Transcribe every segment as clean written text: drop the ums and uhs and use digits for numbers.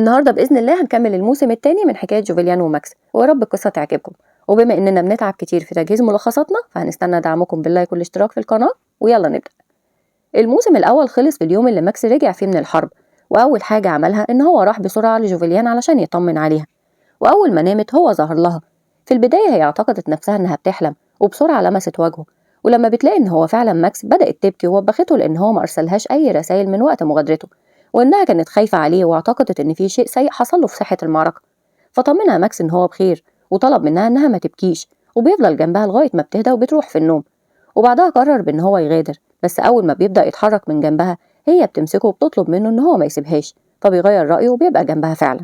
النهارده بإذن الله هنكمل الموسم الثاني من حكاية جوفيليان وماكس، ويا رب القصة تعجبكم. وبما إننا بنتعب كتير في تجهيز ملخصاتنا فهنستنى دعمكم باللايك والاشتراك في القناة، ويلا نبدأ. الموسم الأول خلص في اليوم اللي ماكس رجع فيه من الحرب، وأول حاجة عملها إن هو راح بسرعة لجوفيليان علشان يطمن عليها. وأول ما نامت هو ظهر لها. في البداية هي اعتقدت نفسها إنها بتحلم، وبسرعة لمست وجهه، ولما بتلاقي إن هو فعلا ماكس بدأت تبكي ووبخته لأن هو ما أرسلهاش أي رسائل من وقت مغادرته، وإنها كانت خايفة عليه واعتقدت إن في شيء سيء حصل له في ساحة المعركة. فطمنها ماكس إن هو بخير، وطلب منها إنها ما تبكيش، وبيفضل جنبها لغاية ما بتهدى وبتروح في النوم. وبعدها قرر بإن هو يغادر، بس أول ما بيبدأ يتحرك من جنبها هي بتمسكه وبتطلب منه إن هو ما يسيبهاش، فبيغير رأيه وبيبقى جنبها فعلا.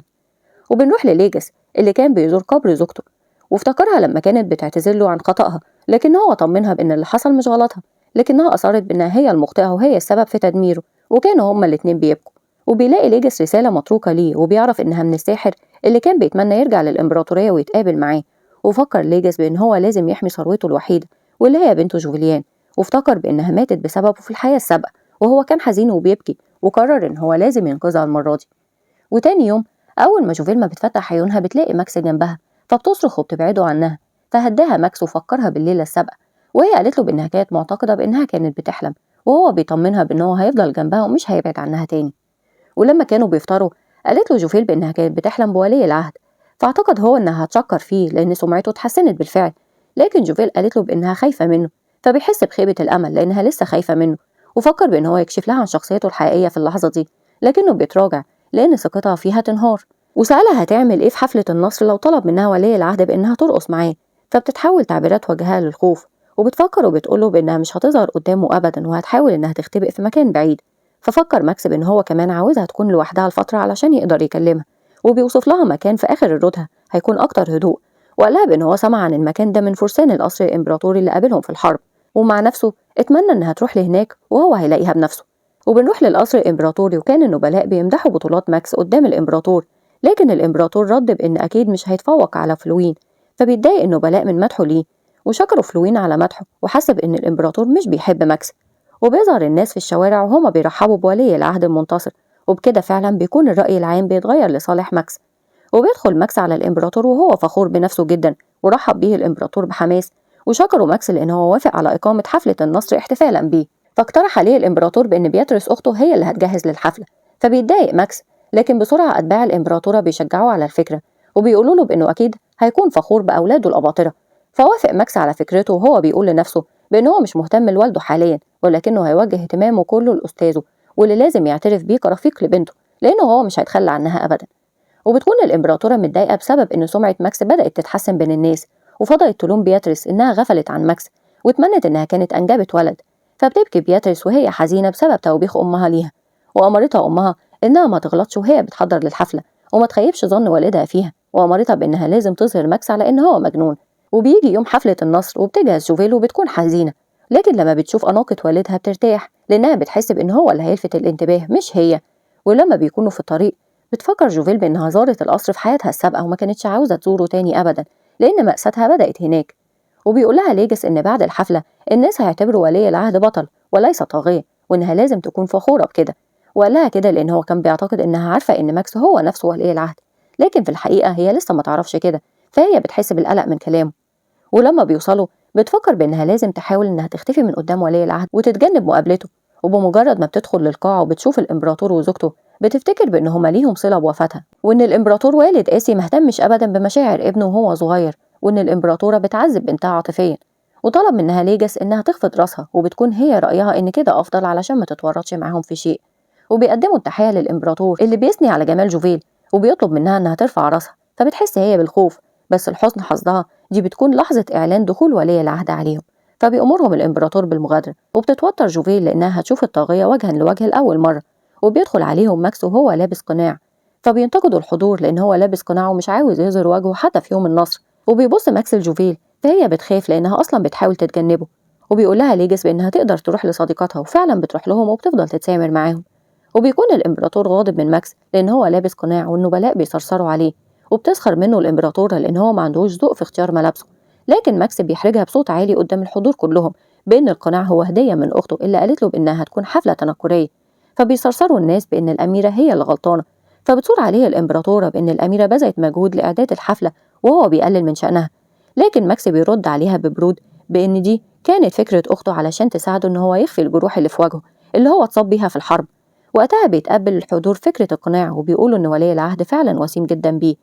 وبنروح لليجس اللي كان بيزور قبر زوجته، وافتكرها لما كانت بتعتذر له عن خطأها، لكن هو طمنها بإن اللي حصل مش غلطها، لكنها أصرت بإنها هي المخطئة وهي السبب في تدميره، وكانوا هما الاتنين بيبكوا. وبيلاقي ليجس رسالة متروكة ليه، وبيعرف إنها من الساحر اللي كان بيتمنى يرجع للإمبراطورية ويتقابل معاه. وفكر ليجس بإن هو لازم يحمي ثروته الوحيدة واللي هي بنته جوفيليان، وافتكر بإنها ماتت بسببه في الحياة السابقة، وهو كان حزين وبيبكي، وقرر إن هو لازم ينقذها المرة دي. وتاني يوم أول ما جوفيل ما بتفتح عيونها بتلاقي ماكس جنبها، فبتصرخ وبتبعده عنها. فهداها ماكس وفكرها بالليلة السابقة، وهي قالت له بإنها كانت معتقدة بإنها كانت بتحلم، وهو بيطمنها بإن هو هيفضل جنبها ومش هيبعد عنها تاني. ولما كانوا بيفطروا قالت له جوفيل بإنها كانت بتحلم بولي العهد، فاعتقد هو إنها هتشكر فيه لأن سمعته اتحسنت بالفعل. لكن جوفيل قالت له بإنها خايفة منه، فبيحس بخيبة الأمل لأنها لسه خايفة منه، وفكر بإن هو يكشف لها عن شخصيته الحقيقية في اللحظة دي، لكنه بيتراجع لأن ثقتها فيها تنهار. وسألها هتعمل إيه في حفلة النصر لو طلب منها ولي العهد بإنها ترقص معاه، فبتتحول تعبيرات وجهها للخوف، وبتفكر وبتقوله بإنها مش هتظهر قدامه أبدا وهتحاول إنها تختبئ في مكان بعيد. ففكر ماكس بإن هو كمان عاوزها تكون لوحدها لفترة علشان يقدر يكلمها، وبيوصف لها مكان في آخر الردهة هيكون أكتر هدوء، وقال لها بإن هو سمع عن المكان ده من فرسان القصر الإمبراطوري اللي قابلهم في الحرب، ومع نفسه اتمنى إنها تروح لهناك وهو هيلاقيها بنفسه. وبنروح للقصر الإمبراطوري، وكان النبلاء بيمدحوا بطولات ماكس قدام الإمبراطور، لكن الإمبراطور رد بإن أكيد مش هيتفوق على فلوين، فبيتضايق النبلاء من مدحه ليه، وشكروا فلوين على مدحه وحسب إن الإمبراطور مش بيحب ماكس. وبيظهر الناس في الشوارع وهما بيرحبوا بولي العهد المنتصر، وبكده فعلا بيكون الرأي العام بيتغير لصالح ماكس. وبيدخل ماكس على الإمبراطور وهو فخور بنفسه جدا، ورحب بيه الإمبراطور بحماس، وشكروا ماكس لأن هو وافق على إقامة حفلة النصر احتفالا بيه. فاقترح عليه الإمبراطور بإن بياتريس أخته هي اللي هتجهز للحفلة، فبيتضايق ماكس، لكن بسرعة أتباع الإمبراطورة بيشجعوه على الفكرة، وبيقولوا له بإنه أكيد هيكون فخور بأولاده الأباطرة. فوافق ماكس على فكرته، وهو بيقول لنفسه بإن هو مش مهتم لوالده حاليا، ولكنه هيوجه اهتمامه كله لأستاذه واللي لازم يعترف بيه كرفيق لبنته، لأنه هو مش هيتخلى عنها أبدا. وبتكون الإمبراطورة متضايقة بسبب إن سمعة ماكس بدأت تتحسن بين الناس، وفضلت تلوم بياتريس إنها غفلت عن ماكس واتمنت إنها كانت أنجبت ولد. فبتبكي بياتريس وهي حزينة بسبب توبيخ أمها ليها، وأمرتها أمها إنها ما تغلطش وهي بتحضر للحفلة، وما تخيبش ظن والدها فيها، وأمرتها بإنها لازم تظهر ماكس على إن هو مجنون. وبيجي يوم حفلة النصر وبتجهز جوفيل وبتكون حزينة، لكن لما بتشوف أناقة والدها بترتاح لأنها بتحس بإن هو اللي هيلفت الانتباه مش هي. ولما بيكونوا في الطريق بتفكر جوفيل بإنها زارت القصر في حياتها السابقة وما كانتش عاوزة تزوره تاني أبدا لأن مأساتها بدأت هناك. وبيقول لها ليجس إن بعد الحفلة الناس هيعتبروا ولي العهد بطل وليس طاغية، وإنها لازم تكون فخورة بكده. وقال لها كده لأن هو كان بيعتقد إنها عارفة إن ماكس هو نفسه ولي العهد، لكن في الحقيقة هي لسه ما تعرفش كده، فهي بتحس بالقلق من كلامه. ولما بيوصلوا بتفكر بإنها لازم تحاول إنها تختفي من قدام ولي العهد وتتجنب مقابلته. وبمجرد ما بتدخل للقاعة وبتشوف الإمبراطور وزوجته بتفتكر بإن هما ليهم صلة بوفاتها، وإن الإمبراطور والد قاسي مهتمش أبدا بمشاعر ابنه وهو صغير، وإن الإمبراطورة بتعذب بنتها عاطفيا. وطلب منها ليجس إنها تخفض راسها، وبتكون هي رأيها إن كده أفضل علشان ما تتورطش معاهم في شيء. وبيقدموا التحية للإمبراطور اللي بيثني على جمال جوفيل، وبيطلب منها إنها ترفع راسها، فبتحس هي بالخوف، بس لحسن حظها دي بتكون لحظة إعلان دخول ولي العهد عليهم، فبيأمرهم الإمبراطور بالمغادرة. وبتتوتر جوفيل لأنها هتشوف الطاغية وجها لوجه لأول مرة. وبيدخل عليهم ماكس وهو لابس قناع، فبينتقدوا الحضور لأن هو لابس قناع ومش عاوز يظهر وجهه حتى في يوم النصر. وبيبص ماكس لجوفيل فهي بتخاف لأنها أصلا بتحاول تتجنبه. وبيقول لها ليجس بأنها تقدر تروح لصديقاتها، وفعلا بتروح لهم وبتفضل تتسامر معاهم. وبيكون الإمبراطور غاضب من ماكس لأن هو لابس قناع والنبلاء بيصرصروا عليه، وبتسخر منه الإمبراطورة لأن هو ما عندهوش ذوق في اختيار ملابسه. لكن ماكس بيحرجها بصوت عالي قدام الحضور كلهم بأن القناع هو هدية من أخته اللي قالت له بأنها هتكون حفلة تنكرية، فبيصرصروا الناس بأن الأميرة هي اللي غلطانة. فبتصور عليه الإمبراطورة بإن الأميرة بذلت مجهود لإعداد الحفلة وهو بيقلل من شأنها، لكن ماكس بيرد عليها ببرود بإن دي كانت فكرة أخته علشان تساعده إن هو يخفي الجروح اللي في وجهه اللي هو اتصاب بيها في الحرب. وقتها بيتقبل الحضور فكرة إقناع وبيقولوا إن ولي العهد فعلا وسيم جدا بيه،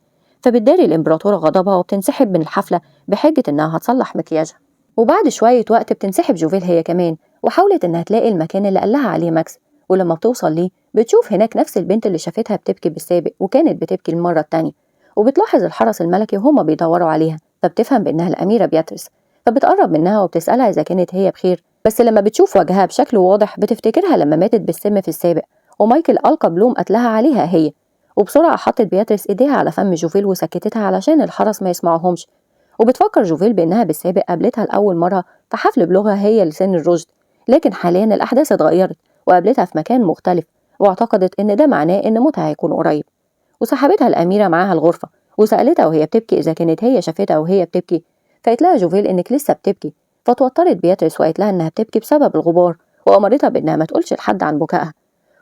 فبتداري الإمبراطورة غضبها وبتنسحب من الحفلة بحجة إنها هتصلح مكياجها. وبعد شوية وقت بتنسحب جوفيل هي كمان وحاولت إنها تلاقي المكان اللي قالها عليه ماكس، ولما بتوصل ليه بتشوف هناك نفس البنت اللي شافتها بتبكي بالسابق وكانت بتبكي المرة التانية، وبتلاحظ الحرس الملكي وهما بيدوروا عليها فبتفهم بإنها الأميرة بياتريس، فبتقرب منها وبتسألها إذا كانت هي بخير، بس لما بتشوف وجهها بشكل واضح بتفتكرها لما ماتت بالسم في السابق ومايكل ألقى بلوم قتلها عليها هي. وبسرعة حطت بياتريس إيديها على فم جوفيل وسكتتها علشان الحرس ما يسمعوهمش. وبتفكر جوفيل بإنها بالسابق قابلتها لأول مرة في حفل بلوغها هي لسن الرشد، لكن حاليا الأحداث اتغيرت وقابلتها في مكان مختلف واعتقدت إن ده معناه إن موتها هيكون قريب. وسحبتها الأميرة معاها الغرفة وسألتها وهي بتبكي إذا كانت هي شافتها وهي بتبكي، فقالت لها جوفيل إنك لسه بتبكي، فتوترت بياتريس وقالت لها إنها بتبكي بسبب الغبار وأمرتها بإنها ما تقولش لحد عن بكائها.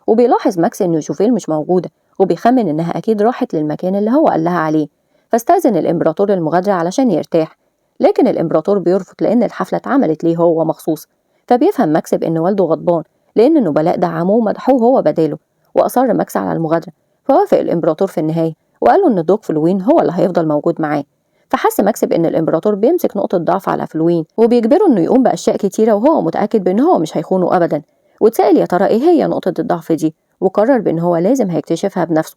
وبيلاحظ ماكس إن جوفيل مش موجودة وبيخمن إنها أكيد راحت للمكان اللي هو قال لها عليه، فاستأذن الإمبراطور المغادرة علشان يرتاح، لكن الإمبراطور بيرفض لأن الحفلة اتعملت ليه هو مخصوص. فبيفهم ماكس بإن والده غضبان لأن النبلاء دعموه ومدحوه هو بداله، وأصر ماكس على المغادرة، فوافق الإمبراطور في النهاية وقالوا إن الدوق فلوين هو اللي هيفضل موجود معاه. فحس ماكس بإن الإمبراطور بيمسك نقطة ضعف على فلوين وبيجبره إنه يقوم بأشياء كتيرة وهو متأكد بإن هو مش هيخونه أبدا. واتسأل يا ترى إيه هي نقطة الضعف دي وقرر بإن هو لازم هيكتشفها بنفسه.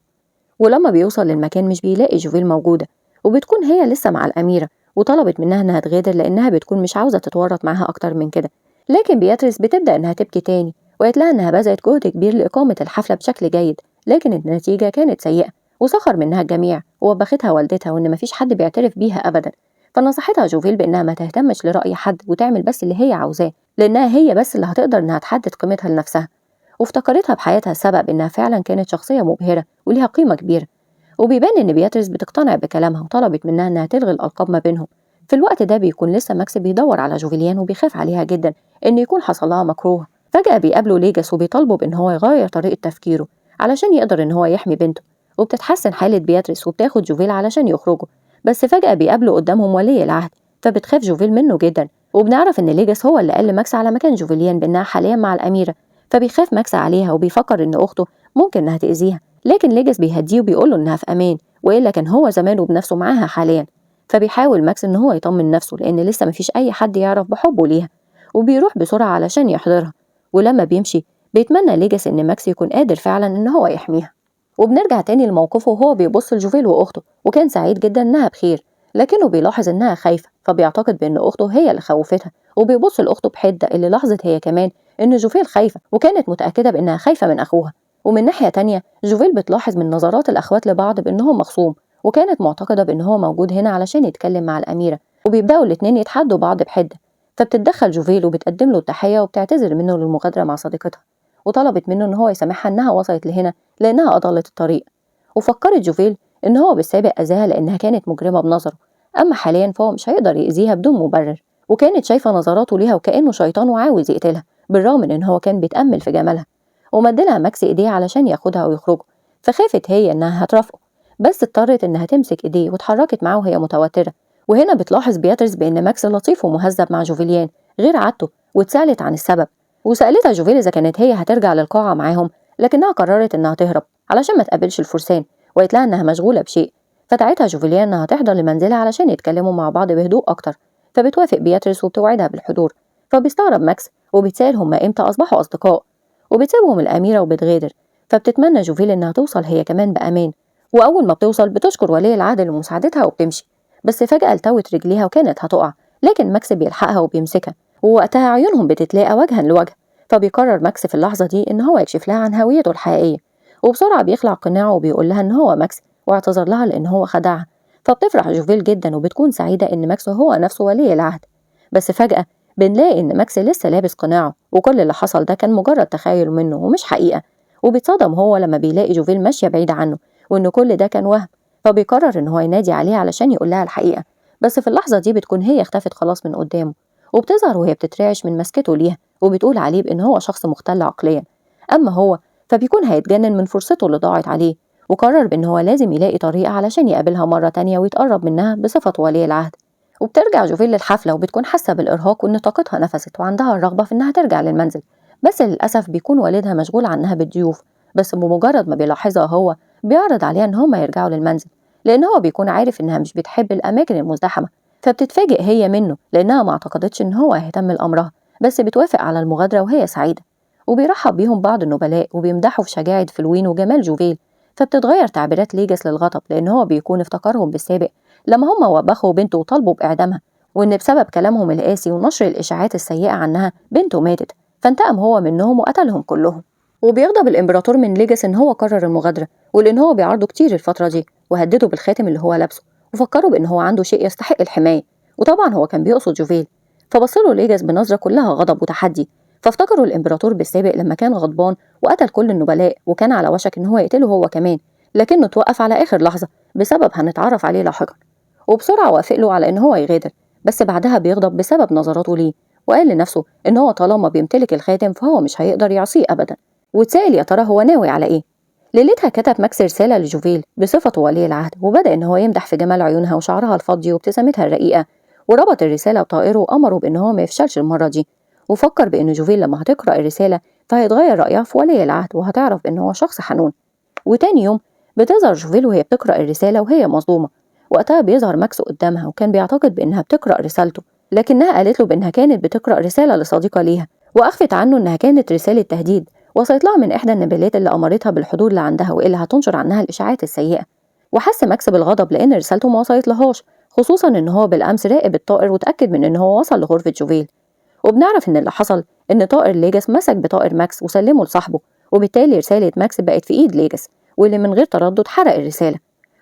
ولما بيوصل للمكان مش بيلاقي جوفيل موجودة وبتكون هي لسه مع الأميرة، وطلبت منها إنها تغادر لأنها بتكون مش عاوزة تتورط معاها أكتر من كده، لكن بياتريس بتبدأ إنها تبكي تاني وقالت لها إنها بذلت جهد كبير لإقامة الحفلة بشكل جيد لكن النتيجة كانت سيئة وسخر منها الجميع ووبختها والدتها وإن مفيش حد بيعترف بيها أبدا. فنصحتها جوفيل بإنها ما تهتمش لرأي حد وتعمل بس اللي هي عاوزاه لأنها هي بس اللي هتقدر إنها تحدد قيمتها لنفسها. وافتكرتها بحياتها السبب إنها فعلا كانت شخصية مبهرة وليها قيمة كبيرة. وبيبان إن بياتريس بتقتنع بكلامها وطلبت منها إنها تلغي الألقاب ما بينهم. في الوقت ده بيكون لسه ماكس بيدور على جوفيليان وبيخاف عليها جدا إن يكون حصل لها مكروه. فجأة بيقابله ليجاس وبيطالبه بإن هو يغير طريقة تفكيره علشان يقدر إن هو يحمي بنته، وبتتحسن حالة بياتريس وبتاخد جوفيل علشان يخرجوا، بس فجأة بيقابله قدامهم ولي العهد فبتخاف جوفيل منه جدا. وبنعرف إن ليجاس هو اللي قال لماكس على مكان جوفيليان بإنها حاليا مع الأميرة، فبيخاف ماكس عليها وبيفكر إن أخته ممكن إنها تأذيها، لكن ليجاس بيهديه وبيقوله إنها في أمان وإلا كان هو زمانه بنفسه معاها حاليا. فبيحاول ماكس إن هو يطمن نفسه لأن لسه مفيش أي حد يعرف بحبه ليها، وبيروح بسرعة علشان يحضرها. ولما بيمشي بيتمنى ليجاس إن ماكس يكون قادر فعلا إن هو يحميها. وبنرجع تاني لموقفه وهو بيبص لجوفيل وأخته وكان سعيد جدا إنها بخير، لكنه بيلاحظ إنها خايفة فبيعتقد بإن أخته هي اللي خوفتها، وبيبص لأخته بحدة اللي لاحظت هي كمان إن جوفيل خايفة وكانت متأكدة بإنها خايفة من أخوها. ومن ناحية تانية جوفيل بتلاحظ من نظرات الأخوات لبعض بإنهم مخصوم، وكانت معتقدة بإن هو موجود هنا علشان يتكلم مع الأميرة، وبيبدأوا الاتنين يتحدوا بعض بحدة. فبتتدخل جوفيل وبتقدم له التحية وبتعتذر منه للمغادرة مع صديقتها، وطلبت منه إن هو يسامحها إنها وصلت لهنا لأنها أضلت الطريق. وفكرت جوفيل إن هو بالسابق أذاها لأنها كانت مجرمة بنظره، أما حاليا فهو مش هيقدر يأذيها بدون مبرر، وكانت شايفة نظراته ليها وكأنه شيطان وعاوز يقتلها بالرغم من إن هو كان بيتأمل في جمالها. ومدلها ماكس إيديه علشان ياخدها ويخرجوا، فخافت هي إنها هترافقه، بس اضطرت إنها تمسك إيديه واتحركت معاه وهي متوترة. وهنا بتلاحظ بياتريس بإن ماكس لطيف ومهذب مع جوفيليان غير عادته، واتسألت عن السبب، وسألتها جوفيل إذا كانت هي هترجع للقاعة معاهم، لكنها قررت إنها تهرب علشان ما تقابلش الفرسان، وقالت لها إنها مشغولة بشيء. فدعتها جوفيليان إنها تحضر لمنزلها علشان يتكلموا مع بعض بهدوء أكتر، فبتوافق بياتريس وبتوعدها بالحضور. فبيستغرب ماكس وبيتسأل هما إمتى أصبحوا أصدقاء، وبتسيبهم الأميرة وبتغادر. فبتتمنى جوفيل إنها توصل هي كمان بأمان، وأول ما بتوصل بتشكر ولي العهد لمساعدتها وبتمشي، بس فجأة التوت رجليها وكانت هتقع، لكن ماكس بيلحقها وبيمسكها، ووقتها عيونهم بتتلاقى وجها لوجه. فبيقرر ماكس في اللحظة دي إن هو يكشف لها عن هويته الحقيقية، وبسرعة بيخلع قناعه وبيقول لها إن هو ماكس واعتذر لها لأن هو خدعها. فبتفرح جوفيل جدا وبتكون سعيدة إن ماكس هو نفسه ولي العهد. بس فجأة بنلاقي إن ماكس لسه لابس قناعه وكل اللي حصل ده كان مجرد تخيل منه ومش حقيقة. وبيتصدم هو لما بيلاقي جوفيل ماشية بعيدة عنه وإن كل ده كان وهم، فبيقرر إن هو ينادي عليها علشان يقول لها الحقيقة. بس في اللحظة دي بتكون هي اختفت خلاص من قدامه، وبتظهر وهي بتترعش من مسكته ليها وبتقول عليه بإن هو شخص مختل عقليا. أما هو فبيكون هيتجنن من فرصته اللي ضاعت عليه، وقرر بإن هو لازم يلاقي طريقة علشان يقابلها مرة تانية ويتقرب منها بصفة ولي العهد. وبترجع جوفيل للحفلة وبتكون حاسة بالإرهاق وإن طاقتها نفست وعندها الرغبة في إنها ترجع للمنزل، بس للأسف بيكون والدها مشغول عنها بالضيوف. بس بمجرد ما بيلاحظها هو بيعرض عليها إن هما يرجعوا للمنزل، لأن هو بيكون عارف إنها مش بتحب الأماكن المزدحمة. فبتتفاجئ هي منه لأنها ما اعتقدتش إن هو هيهتم لأمرها، بس بتوافق على المغادرة وهي سعيدة. وبيرحب بيهم بعض النبلاء وبيمدحوا في شجاعة فلوين وجمال جوفيل. فبتتغير تعبيرات ليجاس للغضب لأن هو بيكون افتكرهم بالسابق لما هما وبخوا بنته وطالبوا بإعدامها، وإن بسبب كلامهم القاسي ونشر الإشاعات السيئة عنها بنته ماتت، فانتقم هو منهم وقتلهم كلهم. وبيغضب الإمبراطور من ليجاس إن هو قرر المغادرة، ولأن هو بيعارضه كتير الفترة دي وهدده بالخاتم اللي هو لابسه وفكروا بإن هو عنده شيء يستحق الحماية، وطبعا هو كان بيقصد جوفيل. فبصله ليجاس بنظرة كلها غضب وتحدي، فافتكروا الإمبراطور بالسابق لما كان غضبان وقتل كل النبلاء وكان على وشك إن هو يقتله هو كمان، لكنه توقف على آخر لحظة بسبب هنتعرف عليه لاحقا. وبسرعة وافق له على إن هو يغادر، بس بعدها بيغضب بسبب نظراته ليه، وقال لنفسه إن هو طالما بيمتلك الخاتم فهو مش هيقدر يعصيه أبدا. واتسأل يا ترى هو ناوي على إيه. ليلتها كتب ماكس رسالة لجوفيل بصفته ولي العهد، وبدأ إن هو يمدح في جمال عيونها وشعرها الفضي وابتسامتها الرقيقة، وربط الرسالة بطائره وأمره بإن هو ما يفشلش المرة دي. وفكر بإن جوفيل لما هتقرأ الرسالة فهيتغير رأيها في ولي العهد وهتعرف إن هو شخص حنون. وتاني يوم بتظهر جوفيل وهي بتقرأ الرسالة وهي مصدومة. وقتها بيظهر ماكس قدامها وكان بيعتقد بإنها بتقرأ رسالته، لكنها قالت له بإنها كانت بتقرأ رسالة لصديقة ليها، وأخفت عنه إنها كانت رسالة تهديد وصلت لها من إحدى النبيلات اللي أمرتها بالحضور لعندها وإلا هتنشر عنها الإشاعات السيئة. وحس ماكس بالغضب لأن رسالته ما وصلت لهاش، خصوصا إن هو بالأمس راقب الطائر وتأكد من إن هو وصل لغرفة جوفيل. وبنعرف إن اللي حصل إن طائر ليجاس مسك بطائر ماكس وسلمه لصاحبه، وبالتالي رسالة ماكس بقت في إيد ليجاس واللي من غير تردد حرق الرسالة.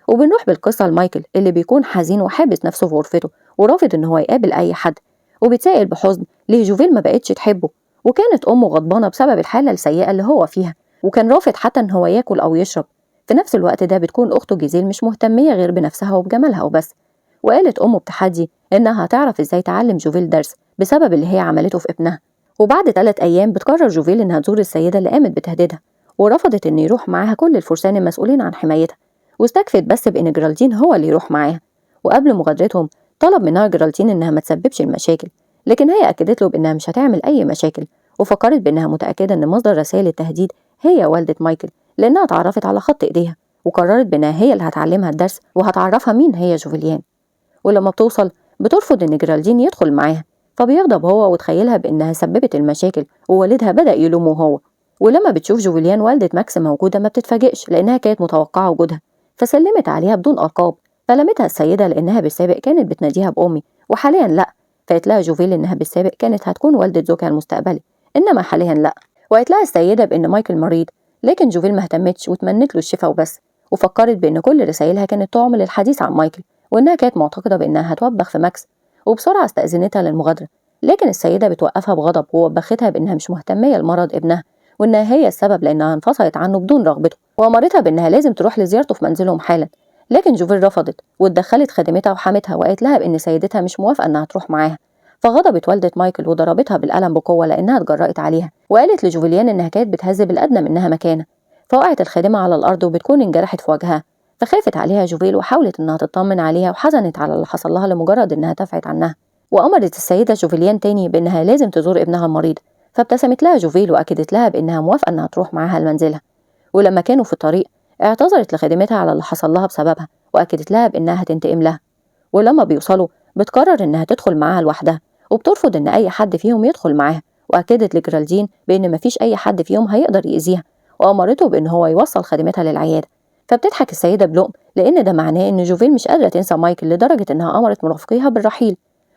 وبنروح بالقصة لمايكل اللي بيكون حزين وحابس نفسه في غرفته ورافض إن هو يقابل أي حد، وبيتسائل بحزن ليه جوفيل ما بقتش تحبه، وكانت أمه غضبانة بسبب الحالة السيئة اللي هو فيها، وكان رافض حتى إن هو ياكل أو يشرب. في نفس الوقت ده بتكون أخته جيزيل مش مهتمية غير بنفسها وبجمالها وبس، وقالت أمه بتحدي إنها هتعرف إزاي تعلم جوفيل درس بسبب اللي هي عملته في ابنها. وبعد 3 أيام بتقرر جوفيل إنها تزور السيدة اللي قامت بتهديدها، ورفضت إن يروح معاها كل الفرسان المسؤولين عن حمايتها، واستكفت بس بإن جرالدين هو اللي يروح معاها. وقبل مغادرتهم طلب منها جرالدين إنها ما تسببش المشاكل، لكن هي أكدت له بإنها مش هتعمل أي مشاكل، وفكرت بإنها متأكدة إن مصدر رسائل التهديد هي والدة مايكل لأنها اتعرفت على خط إيديها، وقررت بإنها هي اللي هتعلمها الدرس وهتعرفها مين هي جوفيليان. ولما بتوصل بترفض إن جرالدين يدخل معاها، فبيغضب هو وتخيلها بإنها سببت المشاكل ووالدها بدأ يلومه هو. ولما بتشوف جوفيليان والدة ماكس موجودة ما بتتفاجئش لأنها كانت متوقعة وجودها، فسلمت عليها بدون ألقاب، فلمتها السيدة لأنها بالسابق كانت بتناديها بأمي وحاليا لأ، فقالت لها جوفيل إنها بالسابق كانت هتكون والدة زوجها المستقبلي إنما حاليا لأ. وقالت لها السيدة بإن مايكل مريض، لكن جوفيل ما اهتمتش وتمنت له الشفاء وبس، وفكرت بإن كل رسائلها كانت تعمل الحديث عن مايكل، وإنها كانت معتقدة بإنها هتوبخ في ماكس، وبسرعة استأذنتها للمغادرة. لكن السيدة بتوقفها بغضب ووبختها بإنها مش مهتمية لمرض ابنها، وإنها هي السبب لأنها انفصلت عنه بدون رغبته، وأمرتها بإنها لازم تروح لزيارته في منزلهم حالا. لكن جوفيل رفضت واتدخلت خادمتها وحمتها وقالت لها بإن سيدتها مش موافقة إنها تروح معاها. فغضبت والدة مايكل وضربتها بالقلم بقوة لأنها اتجرأت عليها، وقالت لجوفيليان إنها كانت بتهذب الأدنى منها مكانة. فوقعت الخادمة على الأرض وبتكون انجرحت في وجهها، فخافت عليها جوفيل وحاولت إنها تطمن عليها وحزنت على اللي حصل لها لمجرد إنها دفعت عنها. وأمرت السيدة جوفيليان تاني بإنها لازم تزور ابنها المريض، فابتسمت لها جوفيل وأكدت لها بإنها موافقة إنها تروح معاها لمنزلها. ولما كانوا في الطريق اعتذرت لخادمتها على اللي حصل لها بسببها وأكدت لها بإنها هتنتقم لها. ولما بيوصلوا بتقرر إنها تدخل معاها لوحدها، وبترفض إن أي حد فيهم يدخل معاها، وأكدت لجرالدين بإن مفيش أي حد فيهم هيقدر يأذيها، وأمرته بإن هو يوصل خادمتها للعيادة. فبتضحك السيدة بلقم لأن ده معناه إن جوفيل مش قادرة تنسى مايكل لدرجة إنها أمرت مرافقيها بالرحيل.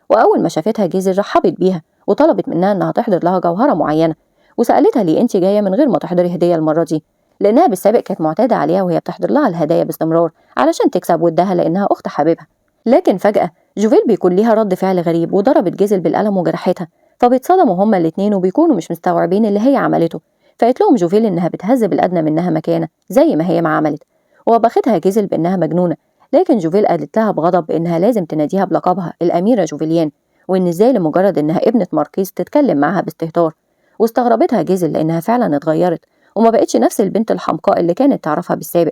وأول ما شافتها جيزل رحبت بيها وطلبت منها إنها تحضر لها جوهرة معينة، وسألتها ليه أنت جاية من غير ما تحضري هدية المرة دي، لأنها بالسابق كانت معتادة عليها وهي بتحضر لها الهدايا باستمرار علشان تكسب ودها لأنها أخت حبيبها. لكن فجأة جوفيل بيكون ليها رد فعل غريب وضربت جيزل بالقلم وجرحتها، فبيتصدموا هما الاتنين وبيكونوا مش مستوعبين اللي هي عملته. فقالت لهم جوفيل إنها بتهذب الأدنى منها مكانة زي ما هي ما عملت، وبختها جيزل بإنها مجنونة. لكن جوفيل قالت لها بغضب بإنها لازم تناديها بلقبها الأميرة جوفيليان، وإن إزاي لمجرد إنها ابنة ماركيز تتكلم معها باستهتار. واستغربتها جيزل لأنها فعلا اتغيرت وما بقتش نفس البنت الحمقاء اللي كانت تعرفها بالسابق.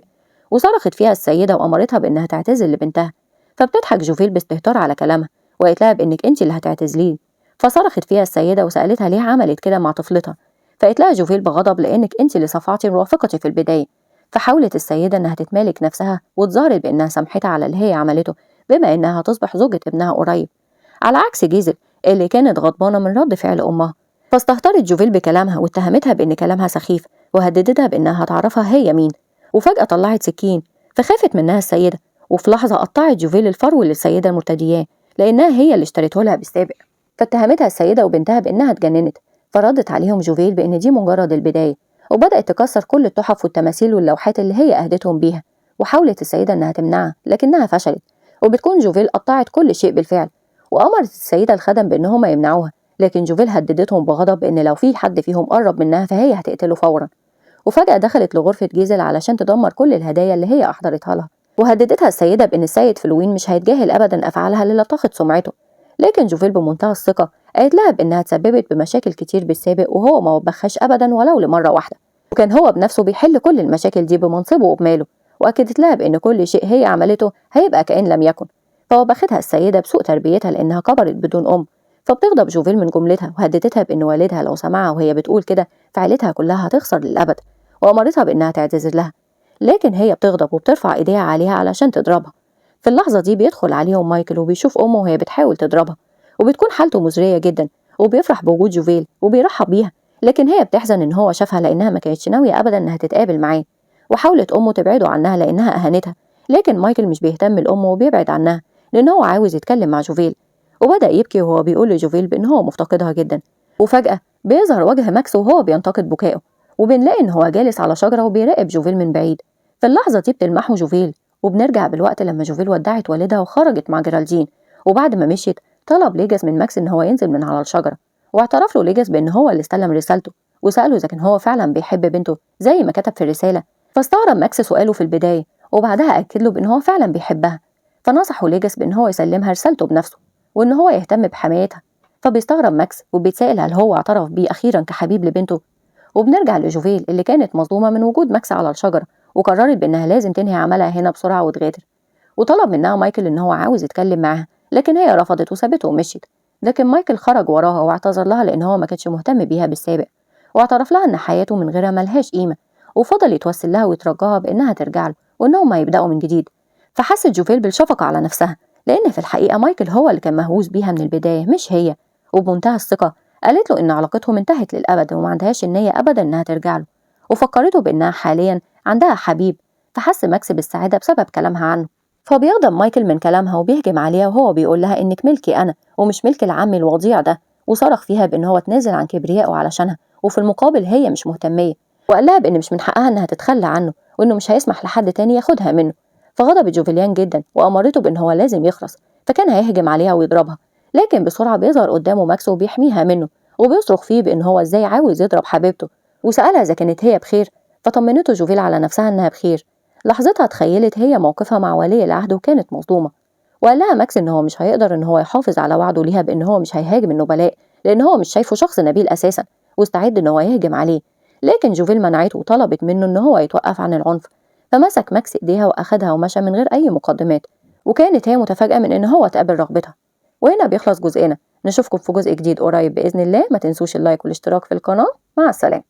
وصرخت فيها السيدة وأمرتها بإنها تعتذر لبنتها. فبتضحك جوفيل باستهتار على كلامها وقالت لها بإنك أنت اللي هتعتذري. فصرخت فيها السيدة وسألتها ليه عملت كده مع طفلتها. فقالت لها جوفيل بغضب لأنك أنت اللي صفعتي مرافقتي في البداية. فحاولت السيدة إنها تتمالك نفسها وتظاهرت بإنها سامحتها على اللي هي عملته بما إنها هتصبح زوجة ابنها قريب، على عكس جيزل اللي كانت غضبانة من رد فعل أمها. فاستهترت جوفيل بكلامها واتهمتها بإن كلامها سخيف وهددتها بإنها هتعرفها هي مين. وفجأة طلعت سكين فخافت منها السيدة، وفي لحظة قطعت جوفيل الفرو للسيدة المرتدياه لأنها هي اللي اشترته لها بالسابق. فاتهمتها السيدة وبنتها بإنها اتجننت. فردت عليهم جوفيل بإن دي مجرد البداية، وبدأت تكسر كل التحف والتماثيل واللوحات اللي هي أهدتهم بيها. وحاولت السيدة إنها تمنعها لكنها فشلت، وبتكون جوفيل قطعت كل شيء بالفعل. وأمرت السيدة الخدم بإن هما يمنعوها، لكن جوفيل هددتهم بغضب إن لو في حد فيهم قرب منها فهي هتقتله فورا. وفجأة دخلت لغرفة جيزل علشان تدمر كل الهدايا اللي هي أحضرتها لها، وهددتها السيدة بإن السيد فلوين مش هيتجاهل أبدا أفعالها اللي لطخت سمعته. لكن جوفيل بمنتهى الثقة قالت لها بإنها تسببت بمشاكل كتير بالسابق وهو ما وبخش أبدا ولو لمرة واحدة، وكان هو بنفسه بيحل كل المشاكل دي بمنصبه وبماله. وأكدت لها بإن كل شيء هي عملته هيبقى كأن لم يكن. فوبختها السيدة بسوء تربيتها لأنها كبرت بدون أم. فبتغضب جوفيل من جملتها وهددتها بإن والدها لو سمعها وهي بتقول كده فعيلتها كلها هتخسر للأبد، وأمرتها بإنها تعتذر لها. لكن هي بتغضب وبترفع إيديها عليها علشان تضربها. في اللحظة دي بيدخل عليهم مايكل وبيشوف أمه وهي بتحاول تضربها، وبتكون حالته مزرية جدا، وبيفرح بوجود جوفيل وبيرحب بيها. لكن هي بتحزن إن هو شافها لأنها ما كانتش ناوية أبدا إنها تتقابل معاه. وحاولت أمه تبعده عنها لأنها أهانتها، لكن مايكل مش بيهتم لأمه وبيبعد عنها لأن هو عاوز يتكلم مع جوفيل. وبدأ يبكي وهو بيقول لجوفيل بإن هو مفتقدها جدا. وفجأة بيظهر وجه ماكس وهو بينتقد بكائه، وبنلاقي إن هو جالس على شجرة وبيراقب جوفيل من بعيد. في اللحظة دي بتلمحه جوفيل، وبنرجع بالوقت لما جوفيل ودعت والدها وخرجت مع جيرالدين. وبعد ما مشيت طلب ليجاس من ماكس إن هو ينزل من على الشجرة، واعترف له ليجاس بإن هو اللي استلم رسالته، وسأله إذا كان هو فعلا بيحب بنته زي ما كتب في الرسالة. فاستغرب ماكس سؤاله في البداية، وبعدها أكد له بإن هو فعلا بيحبها. فنصحه ليجاس بإن هو يسلمها رسالته بنفسه وإن هو يهتم بحمايتها. فبيستغرب ماكس وبيتسائل هل هو اعترف بيه أخيرا كحبيب لبنته. وبنرجع لجوفيل اللي كانت مصدومة من وجود ماكس على الشجرة، وقررت بإنها لازم تنهي عملها هنا بسرعة وتغادر. وطلب منها مايكل إن هو عاوز يتكلم معاها، لكن هي رفضت وسابته ومشيت. لكن مايكل خرج وراها واعتذر لها لأن هو ما كانش مهتم بيها بالسابق، واعترف لها إن حياته من غيرها ملهاش قيمة، وفضل يتوسل لها ويترجاها بإنها ترجع له وإنهم هيبدأوا من جديد. فحست جوفيل بالشفقة على نفسها، لأن في الحقيقة مايكل هو اللي كان مهووس بيها من البداية مش هي. وبمنتهى الثقة قالت له إن علاقتهم انتهت للأبد وما عندهاش النية أبدا إنها ترجع له، وفكرته بإنها حاليا عندها حبيب. فحس ماكس بالسعادة بسبب كلامها عنه. فبيغضب مايكل من كلامها وبيهجم عليها وهو بيقول لها إنك ملكي أنا ومش ملك العم الوضيع ده، وصرخ فيها بإن هو تنازل عن كبريائه علشانها وفي المقابل هي مش مهتمية، وقال لها بإن مش من حقها إنها تتخلى عنه وإنه مش هيسمح لحد تاني ياخدها منه. فغضبت جوفيليان جدا وأمرته بإن هو لازم يخلص، فكان هيهجم عليها ويضربها. لكن بسرعة بيظهر قدامه ماكس وبيحميها منه، وبيصرخ فيه بإن هو إزاي عاوز يضرب حبيبته، وسألها إذا كانت هي بخير. فطمنته جوفيل على نفسها إنها بخير. لحظتها تخيلت هي موقفها مع ولي العهد وكانت مصدومة. وقال لها ماكس إن هو مش هيقدر إن هو يحافظ على وعده ليها بإن هو مش هيهاجم النبلاء لأن هو مش شايفه شخص نبيل أساسا، واستعد إن هو يهجم عليه. لكن جوفيل منعته وطلبت منه إن هو يتوقف عن العنف. فمسك ماكس إيديها وأخدها ومشى من غير أي مقدمات، وكانت هي متفاجئة من إن هو تقبل رغبتها. وهنا بيخلص جزئنا. نشوفكم في جزء جديد قريب بإذن الله. ما تنسوش اللايك والاشتراك في القناة. مع السلامة.